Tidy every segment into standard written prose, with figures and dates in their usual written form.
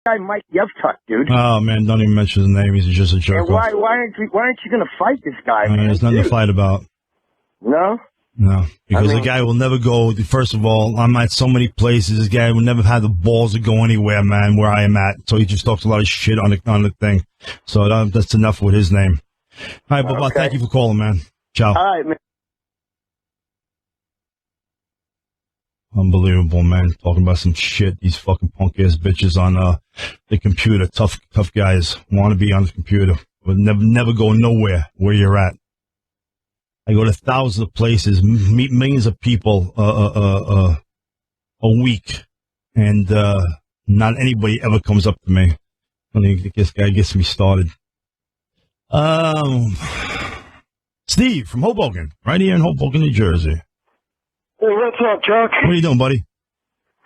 guy Mike Yevtuck, dude. Oh man, don't even mention his name. He's just a jerk. Why aren't you gonna fight this guy, man? There's nothing to fight about. No? No, because the guy will never go. First of all, I'm at so many places. This guy will never have the balls to go anywhere, man, where I am at. So he just talks a lot of shit on the thing. So that's enough with his name. All right, Baba, thank you for calling, man. Ciao. All right, man. Unbelievable, man. Talking about some shit. These fucking punk ass bitches on the computer. Tough guys want to be on the computer, but never go nowhere where you're at. I go to thousands of places, meet millions of people a week, and not anybody ever comes up to me. I think this guy gets me started. Steve from Hoboken, right here in Hoboken, New Jersey. Hey, what's up, Chuck? What are you doing, buddy?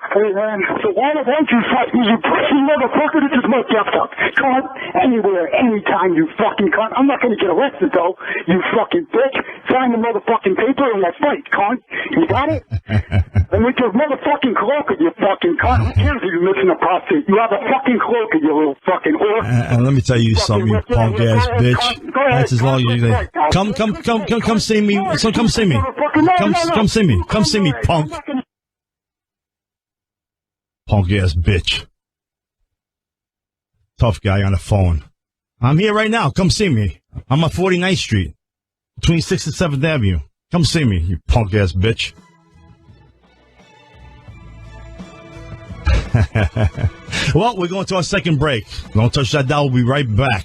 Hey, man, so why don't you fight me, you pussy motherfucker? This is Mike Yevtuck. Cunt, anywhere, anytime, you fucking cunt. I'm not gonna get arrested, though, you fucking bitch. Sign the motherfucking paper and let's fight, cunt. You got it? And with your motherfucking cloaca, you fucking cunt. Who cares if you're missing a prostate? You have a fucking cloaca, you little fucking whore. And let me tell you something, you punk-ass bitch. That's as long as you say, come see me. So come see me. Come see me. Come see me, punk. Punk-ass bitch. Tough guy on the phone. I'm here right now. Come see me. I'm on 49th Street, between 6th and 7th Avenue. Come see me, you punk-ass bitch. Well, we're going to our second break. Don't touch that dial. We'll be right back.